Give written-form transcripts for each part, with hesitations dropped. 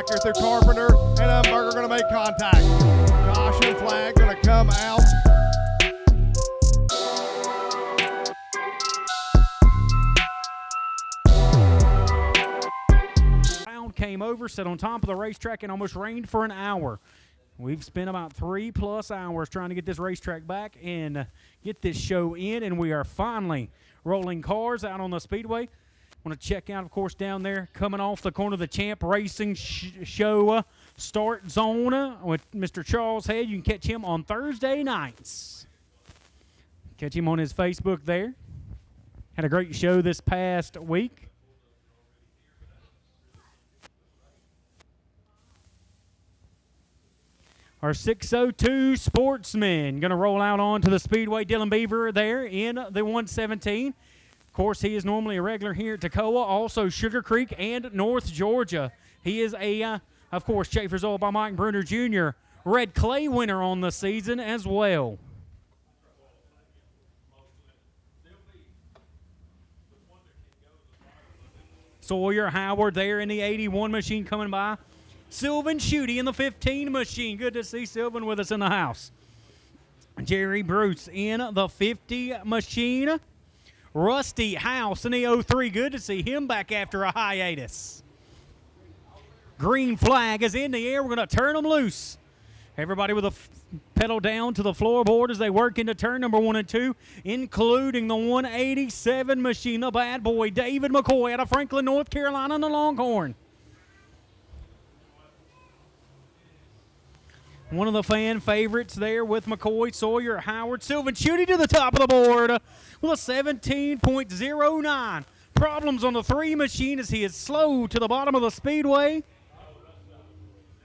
back here through Carpenter, and Dunbar are going to make contact. Caution flag going to come out. Round came over, sat on top of the racetrack, and almost rained for an hour. We've spent about 3+ hours trying to get this racetrack back and get this show in, and we are finally rolling cars out on the speedway. Want to check out, of course, down there, coming off the corner of the Champ Racing Show start zone with Mr. Charles Head. You can catch him on Thursday nights. Catch him on his Facebook there. Had a great show this past week. Our 602 Sportsman going to roll out onto the speedway. Dylan Beaver there in the 117. Of course, he is normally a regular here at Toccoa, also Sugar Creek and North Georgia. He is a, of course, Schaefer's Oil by Mike Bruner Jr. Red Clay winner on the season as well. Sawyer Howard there in the 81 machine coming by. Sylvan Schutte in the 15 machine. Good to see Sylvan with us in the house. Jerry Bruce in the 50 machine. Rusty House in the 03. Good to see him back after a hiatus. Green flag is in the air. We're going to turn them loose. Everybody with a pedal down to the floorboard as they work into turn number 1 and 2, including the 187 machine, the bad boy, David McCoy out of Franklin, North Carolina, in the Longhorn. One of the fan favorites there with McCoy, Sawyer, Howard, Sylvan Schutte to the top of the board with a 17.09. Problems on the 3 machine as he is slow to the bottom of the speedway.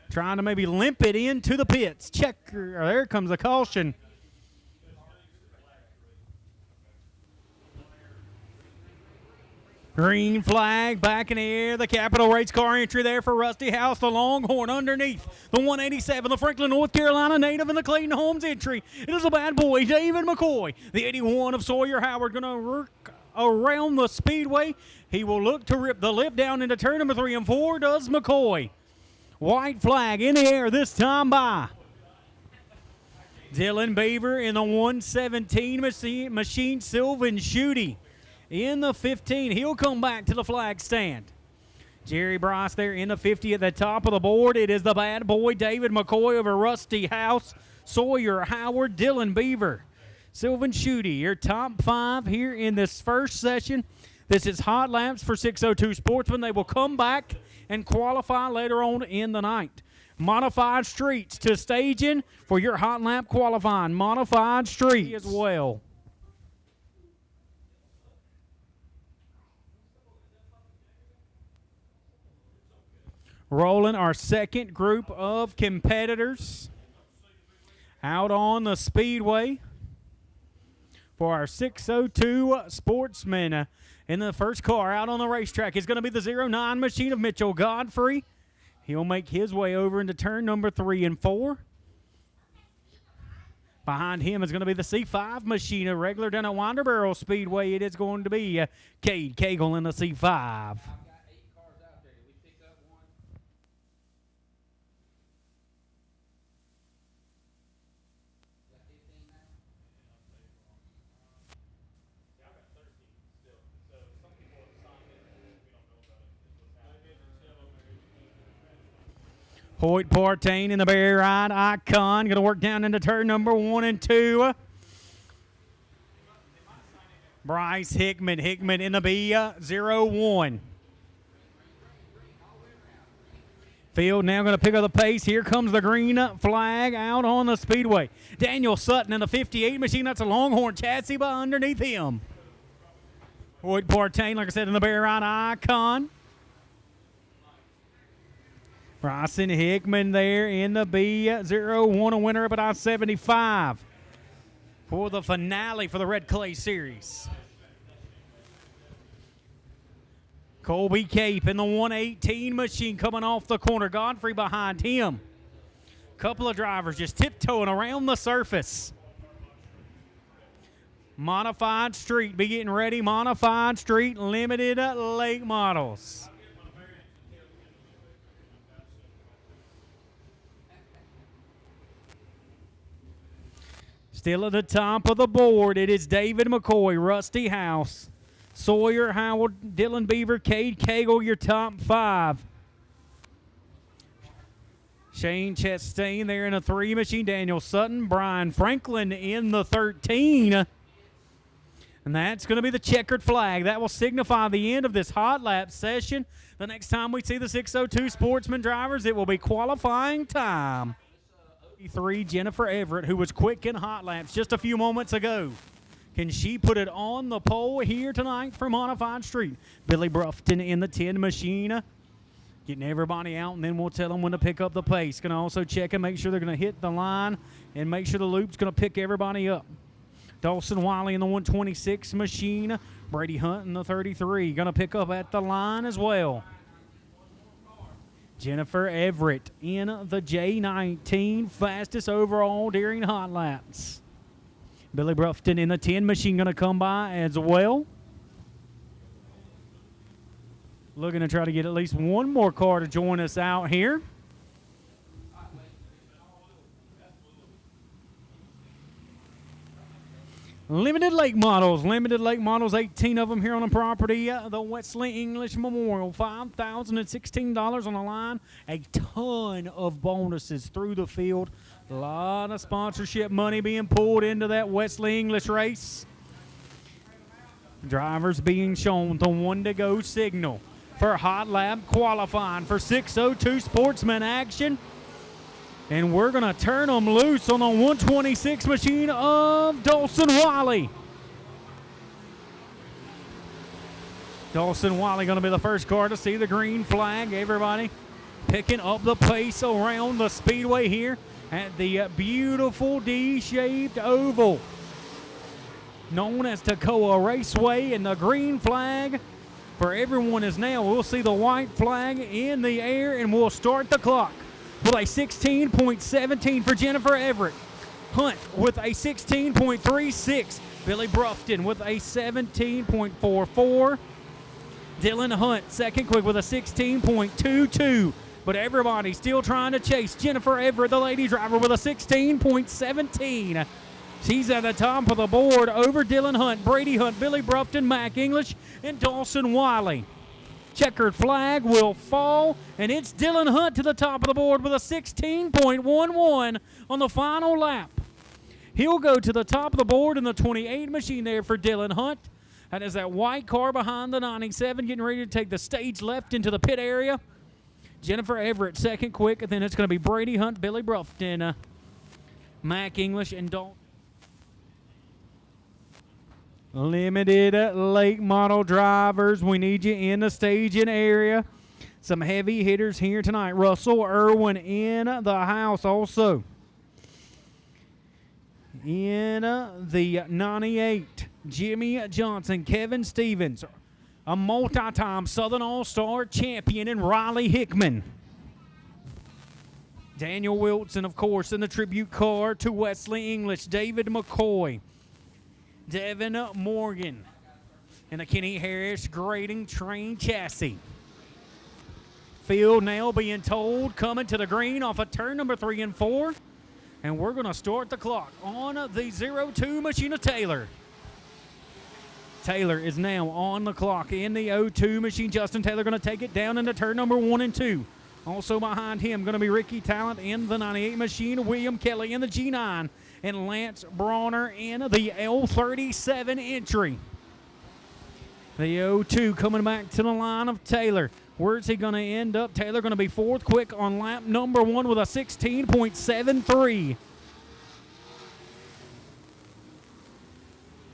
Trying to maybe limp it into the pits. There comes a caution. Green flag back in the air. The Capital Race car entry there for Rusty House. The Longhorn underneath. The 187, the Franklin, North Carolina native, and the Clayton Holmes entry. It is a bad boy, David McCoy. The 81 of Sawyer Howard going to work around the speedway. He will look to rip the lip down into turn number 3 and 4. Does McCoy. White flag in the air this time by Dylan Beaver in the 117 machine. Sylvan Schutte in the 15. He'll come back to the flag stand. Jerry Bryce there in the 50 at the top of the board. It is the bad boy, David McCoy over Rusty House, Sawyer Howard, Dylan Beaver, Sylvan Schutte. Your top 5 here in this first session. This is hot laps for 602 Sportsman. They will come back and qualify later on in the night. Modified streets to staging for your hot lap qualifying. Modified street as well. Rolling our second group of competitors out on the speedway for our 602 Sportsman. In the first car out on the racetrack is going to be the 09 machine of Mitchell Godfrey. He'll make his way over into turn number 3 and 4. Behind him is going to be the C5 machine, a regular down at Winder Barrel Speedway. It is going to be Cade Cagle in the C5. Hoyt Partain in the Bear Ride Icon. Going to work down into turn number 1 and 2. Bryce Hickman in the B01. Field now going to pick up the pace. Here comes the green flag out on the speedway. Daniel Sutton in the 58 machine. That's a Longhorn chassis by underneath him. Hoyt Partain, like I said, in the Bear Ride Icon. Bryson Hickman there in the B01, a winner up at I-75 for the finale for the Red Clay Series. Colby Cape in the 118 machine coming off the corner. Godfrey behind him. Couple of drivers just tiptoeing around the surface. Modified Street, be getting ready. Modified Street, limited late models. Still at the top of the board, it is David McCoy, Rusty House, Sawyer Howard, Dylan Beaver, Cade Cagle, your top 5. Shane Chastain there in a 3 machine. Daniel Sutton, Brian Franklin in the 13. And that's going to be the checkered flag. That will signify the end of this hot lap session. The next time we see the 602 Sportsman drivers, it will be qualifying time. 3 Jennifer Everett, who was quick in hot laps just a few moments ago. Can she put it on the pole here tonight from Modified Street? Billy Brufton in the 10 machine. Getting everybody out, and then we'll tell them when to pick up the pace. Going to also check and make sure they're going to hit the line and make sure the loop's going to pick everybody up. Dawson Wiley in the 126 machine. Brady Hunt in the 33. Going to pick up at the line as well. Jennifer Everett in the J19, fastest overall during hot laps. Billy Brufton in the 10 machine going to come by as well. Looking to try to get at least one more car to join us out here. Limited lake models, 18 of them here on the property. The Wesley English Memorial, $5,016 on the line. A ton of bonuses through the field. A lot of sponsorship money being pulled into that Wesley English race. Drivers being shown the 1 to go signal for hot lap qualifying for 602 Sportsman action. And we're going to turn them loose on the 126 machine of Dawson Wiley. Dawson Wiley going to be the first car to see the green flag. Everybody picking up the pace around the speedway here at the beautiful D-shaped oval known as Toccoa Raceway. And the green flag for everyone is now. We'll see the white flag in the air, and we'll start the clock with a 16.17 for Jennifer Everett. Hunt with a 16.36. Billy Brufton with a 17.44. Dylan Hunt second quick with a 16.22. But everybody still trying to chase Jennifer Everett, the lady driver, with a 16.17. She's at the top of the board over Dylan Hunt, Brady Hunt, Billy Brufton, Mac English, and Dawson Wiley. Checkered flag will fall, and it's Dylan Hunt to the top of the board with a 16.11 on the final lap. He'll go to the top of the board in the 28 machine there for Dylan Hunt. That is that white car behind the 97 getting ready to take the stage left into the pit area. Jennifer Everett second quick, and then it's going to be Brady Hunt, Billy Brufton, Mac English, and Dalton. Limited late model drivers, we need you in the staging area. Some heavy hitters here tonight. Russell Irwin in the house also. In the 98, Jimmy Johnson, Kevin Stevens, a multi-time Southern All-Star champion in Riley Hickman. Daniel Wilson, of course, in the tribute car to Wesley English. David McCoy. Devin Morgan and the Kenny Harris grading train chassis. Field now being told coming to the green off of turn number 3 and 4. And we're going to start the clock on the 02 machine of Taylor. Taylor is now on the clock in the 02 machine. Justin Taylor going to take it down into turn number 1 and 2. Also behind him going to be Ricky Talent in the 98 machine. William Kelly in the G9. And Lance Brawner in the L37 entry. The 02 coming back to the line of Taylor. Where's he going to end up? Taylor going to be fourth quick on lap number 1 with a 16.73.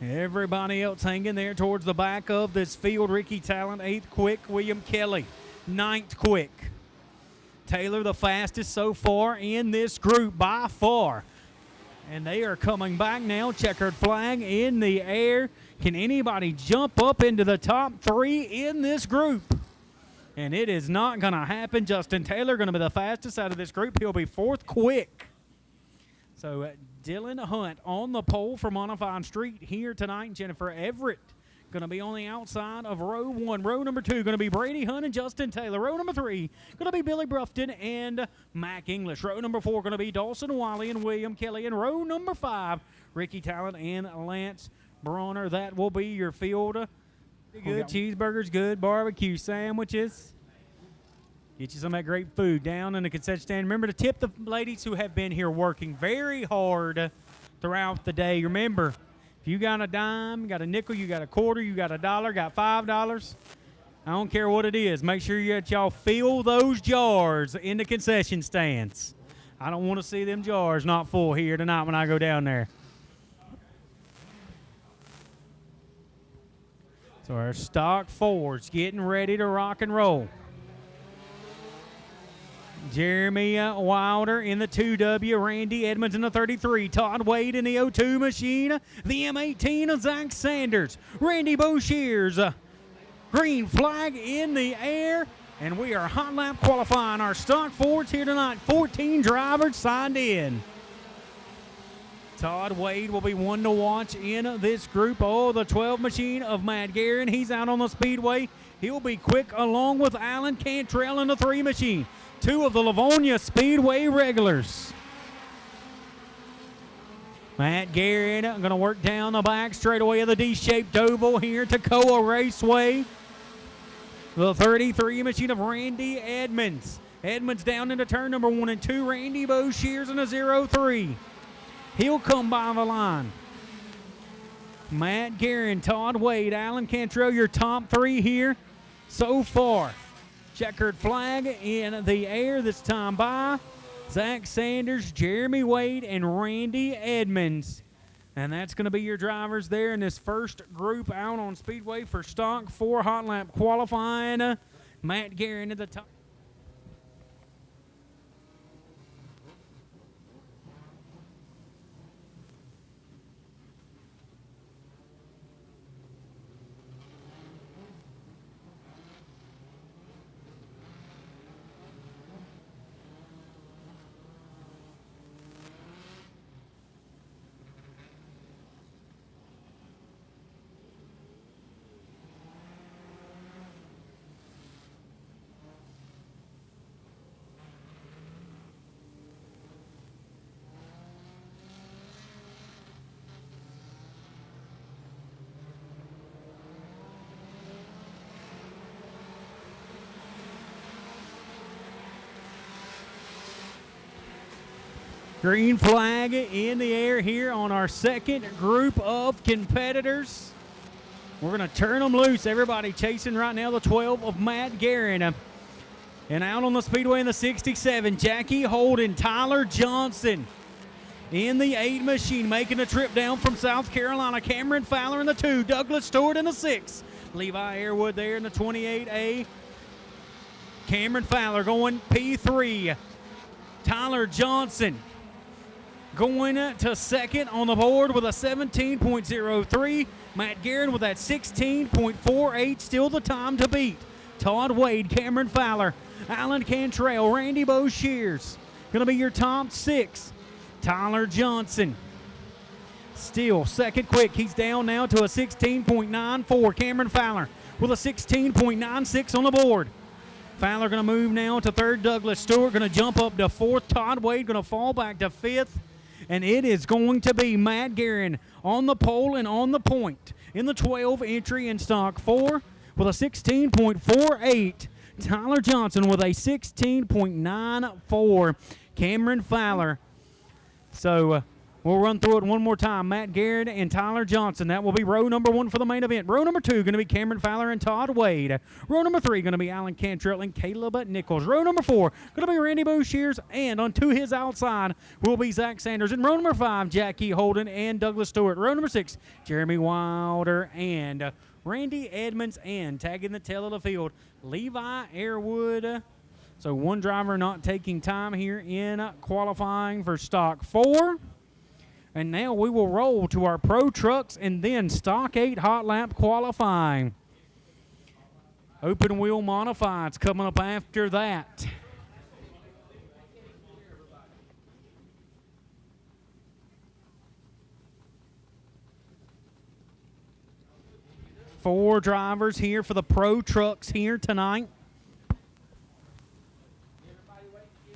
Everybody else hanging there towards the back of this field. Ricky Talent, 8th quick. William Kelly, 9th quick. Taylor the fastest so far in this group by far. And they are coming back now. Checkered flag in the air. Can anybody jump up into the top 3 in this group? And it is not going to happen. Justin Taylor going to be the fastest out of this group. He'll be 4th quick. So Dylan Hunt on the pole for Modified Street here tonight. Jennifer Everett going to be on the outside of row 1. Row number 2 going to be Brady Hunt and Justin Taylor. Row number 3 going to be Billy Brufton and Mac English. Row number 4 going to be Dawson Wiley and William Kelly. And row number 5, Ricky Talent and Lance Bronner. That will be your field. Good cheeseburgers, good barbecue sandwiches. Get you some of that great food down in the concession stand. Remember to tip the ladies who have been here working very hard throughout the day. Remember, if you got a dime, you got a nickel, you got a quarter, you got $1, got $5, I don't care what it is. Make sure y'all fill those jars in the concession stands. I don't want to see them jars not full here tonight when I go down there. So our stock 4's getting ready to rock and roll. Jeremy Wilder in the 2W, Randy Edmonds in the 33, Todd Wade in the 02 machine, the M18 of Zach Sanders, Randy Boshears, green flag in the air, and we are hot lap qualifying our stock 4's here tonight. 14 drivers signed in. Todd Wade will be one to watch in this group. Oh, the 12 machine of Matt Guerin, he's out on the speedway. He'll be quick along with Alan Cantrell in the 3 machine. 2 of the Livonia Speedway regulars. Matt Guerin going to work down the back straightaway of the D-shaped oval here at Toccoa Raceway. The 33 machine of Randy Edmonds. Edmonds down into turn number 1 and 2. Randy Boshears in a 0-3. He'll come by the line. Matt Guerin, Todd Wade, Alan Cantrell, your top 3 here so far. Checkered flag in the air this time by Zach Sanders, Jeremy Wade, and Randy Edmonds. And that's going to be your drivers there in this first group out on Speedway for Stock 4 Hot Lap qualifying. Matt Guerin at the top. Green flag in the air here on our second group of competitors. We're going to turn them loose. Everybody chasing right now the 12 of Matt Guerin. And out on the speedway in the 67, Jackie Holden, Tyler Johnson in the 8 machine, making a trip down from South Carolina. Cameron Fowler in the 2, Douglas Stewart in the 6, Levi Airwood there in the 28A. Cameron Fowler going P3. Tyler Johnson going to second on the board with a 17.03. Matt Guerin with that 16.48, still the time to beat. Todd Wade, Cameron Fowler, Alan Cantrell, Randy Boshears. Going to be your top 6. Tyler Johnson still second quick. He's down now to a 16.94. Cameron Fowler with a 16.96 on the board. Fowler going to move now to 3rd. Douglas Stewart going to jump up to 4th. Todd Wade going to fall back to 5th. And it is going to be Matt Guerin on the pole and on the point in the 12 entry in Stock 4 with a 16.48. Tyler Johnson with a 16.94. Cameron Fowler. So we'll run through it one more time. Matt Guerin and Tyler Johnson. That will be row number 1 for the main event. Row number 2 going to be Cameron Fowler and Todd Wade. Row number 3 going to be Alan Cantrell and Caleb Nichols. Row number 4 going to be Randy Boshears, and on to his outside will be Zach Sanders. And row number 5, Jackie Holden and Douglas Stewart. Row number 6, Jeremy Wilder and Randy Edmonds, and tagging the tail of the field, Levi Airwood. So one driver not taking time here in qualifying for Stock 4. And now we will roll to our Pro Trucks and then Stock 8 Hot Lap qualifying. Open wheel modifieds coming up after that. 4 drivers here for the Pro Trucks here tonight.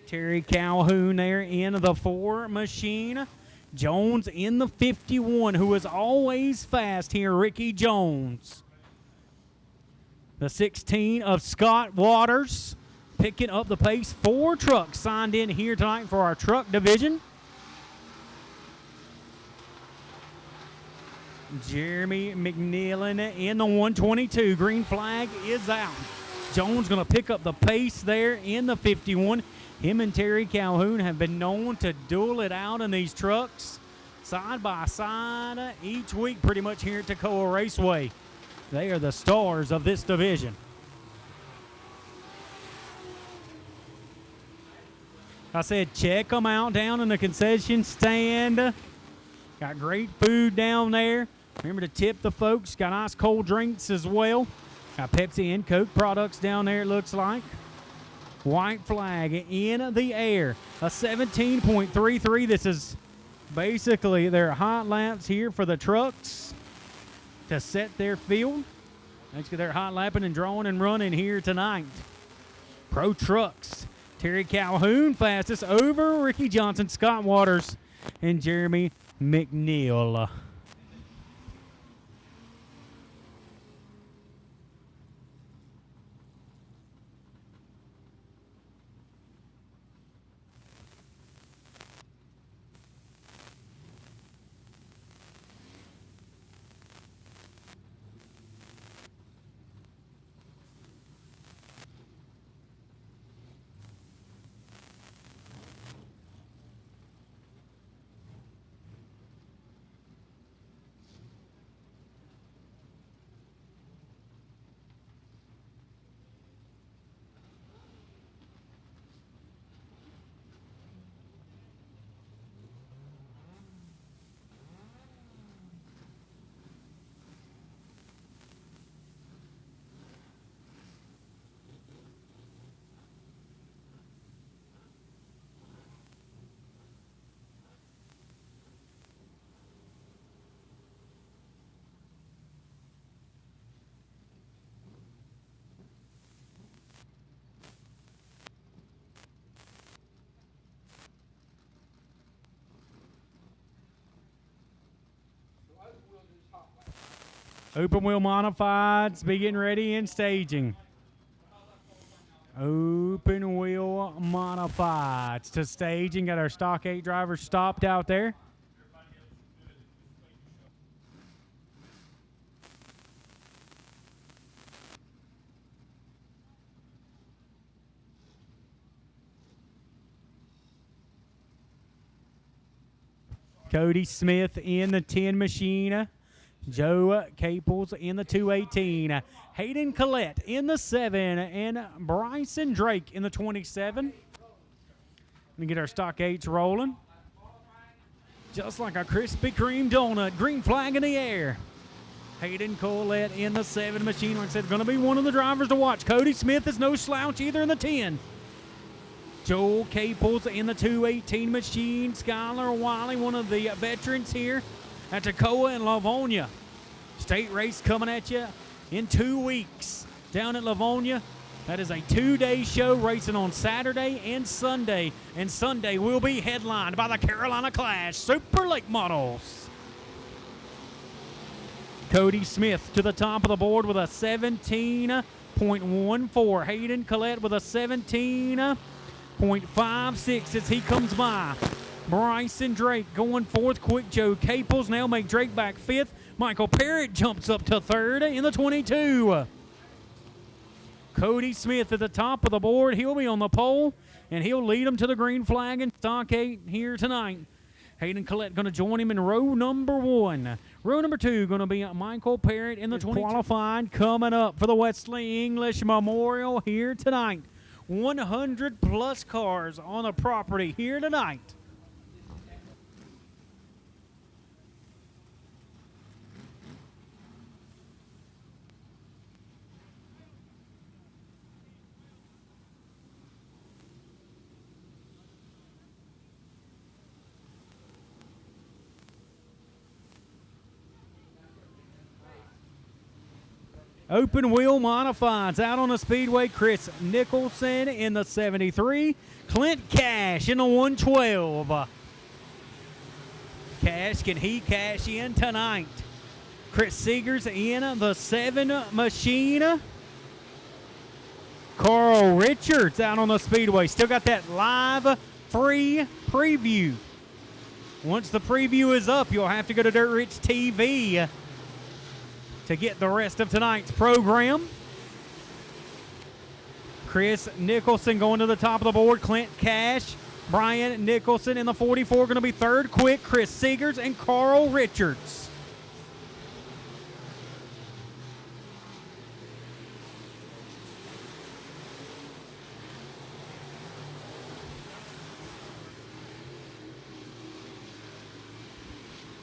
Terry Calhoun there in the 4 machine. Jones in the 51, who is always fast here, Ricky Jones. The 16 of Scott Waters picking up the pace. 4 trucks signed in here tonight for our truck division. Jeremy McNeilin in the 122. Green flag is out. Jones going to pick up the pace there in the 51. Him and Terry Calhoun have been known to duel it out in these trucks side by side each week pretty much here at Toccoa Raceway. They are the stars of this division. I said check them out down in the concession stand. Got great food down there. Remember to tip the folks. Got ice cold drinks as well. Got Pepsi and Coke products down there, it looks like. White flag in the air. A 17.33. This is basically their hot laps here for the trucks to set their field. Let's get their hot lapping and drawing and running here tonight. Pro Trucks. Terry Calhoun fastest over Ricky Johnson, Scott Waters, and Jeremy McNeil. Open wheel modifieds, be getting ready and staging. Open wheel modifieds to staging. Got our stock 8 drivers stopped out there. Cody Smith in the 10 machine. Joe Caples in the 218. Hayden Collette in the 7. And Bryson Drake in the 27. Gonna get our stock 8s rolling. Just like a Krispy Kreme donut. Green flag in the air. Hayden Collette in the 7 machine. Like I said, gonna be one of the drivers to watch. Cody Smith is no slouch either in the 10. Joel Caples in the 218 machine. Skylar Wiley, one of the veterans here at Toccoa and Livonia. State race coming at you in 2 weeks down at Livonia. That is a 2-day show racing on Saturday and Sunday. And Sunday will be headlined by the Carolina Clash Super Lake Models. Cody Smith to the top of the board with a 17.14. Hayden Collette with a 17.56 as he comes by. Bryson Drake going 4th. Quick Joe Caples now make Drake back 5th. Michael Parrott jumps up to 3rd in the 22. Cody Smith at the top of the board. He'll be on the pole, and he'll lead them to the green flag in stock 8 here tonight. Hayden Collette going to join him in row number 1. Row number 2 going to be Michael Parrott in the 20. Qualified coming up for the Wesley English Memorial here tonight. 100-plus cars on the property here tonight. Open wheel modifieds out on the speedway. Chris Nicholson in the 73. Clint Cash in the 112. Cash, can he cash in tonight? Chris Seegers in the 7 machine. Carl Richards out on the speedway. Still got that live free preview. Once the preview is up, you'll have to go to DirtRichTV to get the rest of tonight's program. Chris Nicholson going to the top of the board. Clint Cash, Brian Nicholson in the 44 going to be third quick. Chris Seegers and Carl Richards.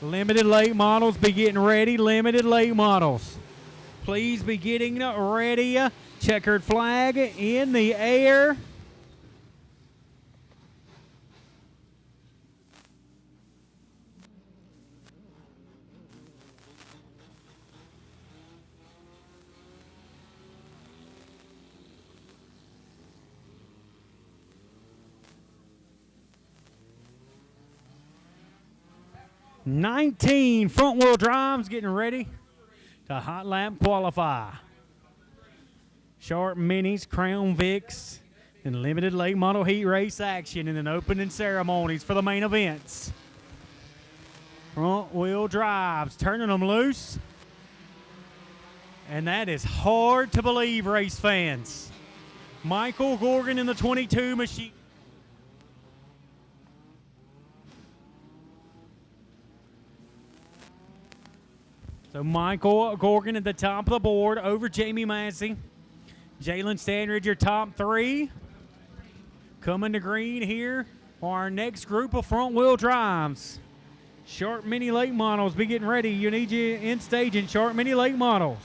Limited late models, be getting ready. Limited late models. Please be getting ready. Checkered flag in the air. $19 front wheel drives getting ready to hot lap qualify. Sharp Minis, Crown Vics, and limited late model heat race action and then opening ceremonies for the main events. Front wheel drives, turning them loose. And that is hard to believe, race fans. Michael Gorgon in the 22 machine. So Michael Gorgon at the top of the board over Jamie Massey. Jalen Standridge, your top 3. Coming to green here for our next group of front wheel drives. Sharp Mini late models, be getting ready. You need you in staging Sharp Mini late models.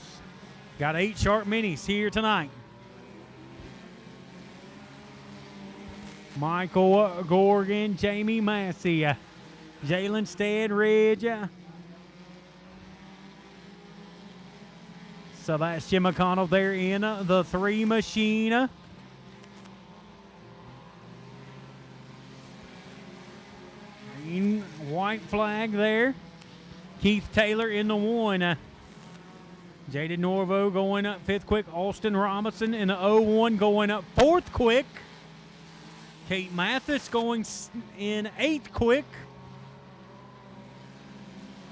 Got 8 Sharp Minis here tonight. Michael Gorgon, Jamie Massey, Jalen Standridge, Sebastian McConnell there in the 3 machine. Green, white flag there. Keith Taylor in the 1. Jaden Norvo going up 5th quick. Austin Robinson in the 01 going up 4th quick. Kate Mathis going in 8th quick.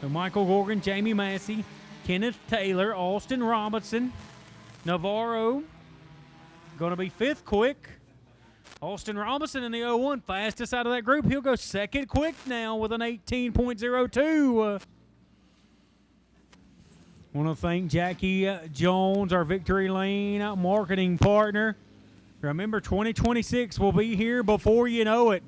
So Michael Gorgon, Jamie Massey, Kenneth Taylor, Austin Robinson, Navarro going to be 5th quick. Austin Robinson in the 01, fastest out of that group. He'll go 2nd quick now with an 18.02. Want to thank Jackie Jones, our Victory Lane marketing partner. Remember, 2026 will be here before you know it.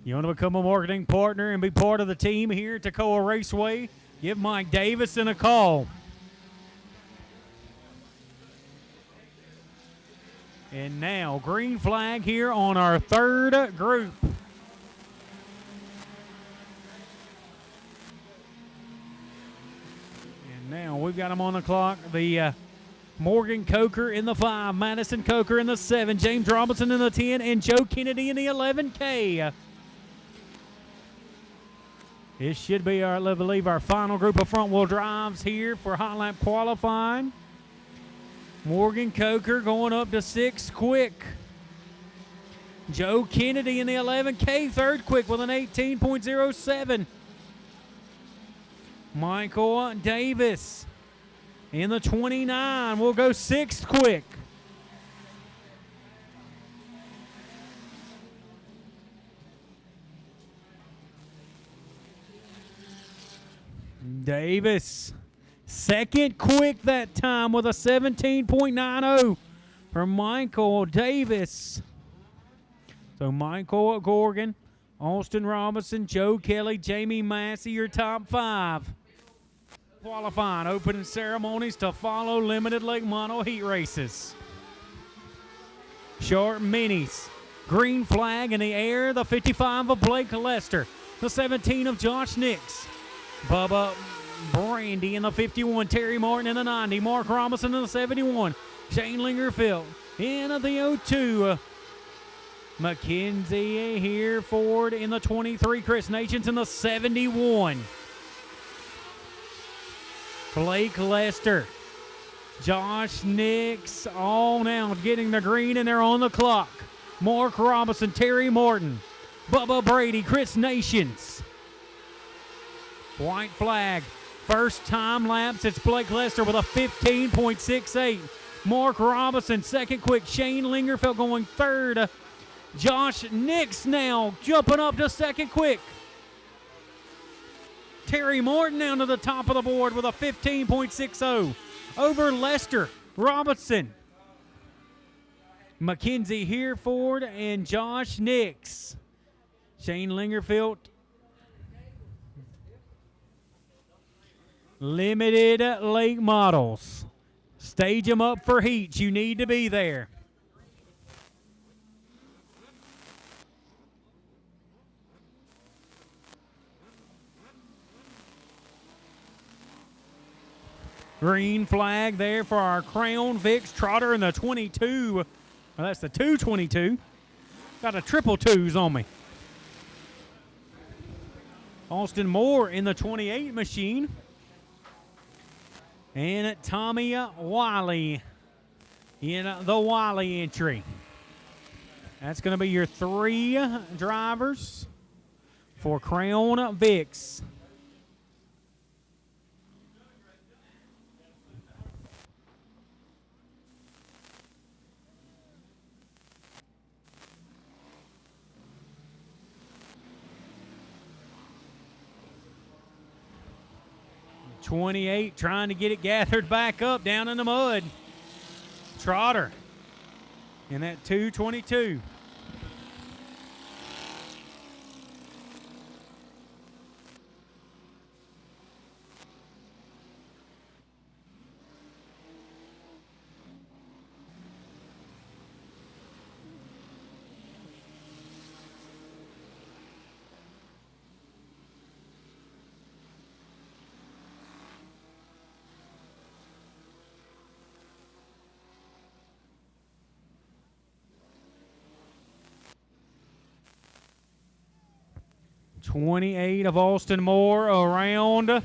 You want to become a marketing partner and be part of the team here at Toccoa Raceway? Give Mike Davison a call. And now, green flag here on our 3rd group. And now we've got them on the clock. The Morgan Coker in the 5, Madison Coker in the 7, James Robinson in the 10, and Joe Kennedy in the 11K. This should be, I believe, our final group of front-wheel drives here for hot lap qualifying. Morgan Coker going up to 6th quick. Joe Kennedy in the 11K, 3rd quick with an 18.07. Michael Davis in the 29 will go 6th quick. Davis, 2nd quick that time with a 17.90 for Michael Davis. So Michael Gorgon, Austin Robinson, Joe Kelly, Jamie Massey, your top 5. Qualifying opening ceremonies to follow limited late model heat races. Sharp Minis, green flag in the air, the 55 of Blake Lester, the 17 of Josh Nix. Bubba Brandy in the 51. Terry Martin in the 90. Mark Robinson in the 71. Shane Lingerfield in the 02. Mackenzie here Ford in the 23. Chris Nations in the 71. Blake Lester. Josh Nix all now getting the green, and they're on the clock. Mark Robinson, Terry Martin, Bubba Brady, Chris Nations. White flag. First time laps, it's Blake Lester with a 15.68. Mark Robinson, second quick. Shane Lingerfeld going third. Josh Nix now jumping up to second quick. Terry Martin down to the top of the board with a 15.60 over Lester, Robinson, Mackenzie Hereford, and Josh Nix. Shane Lingerfield. Limited late models. Stage them up for heats. You need to be there. Green flag there for our Crown Vics trotter in the 22. Well, that's the 222. Got a triple twos on me. Austin Moore in the 28 machine. And Tommy Wiley in the Wiley entry. That's going to be your 3 drivers for Crown Vics. .28 trying to get it gathered back up down in the mud. Trotter in that 222. .28 of Austin Moore around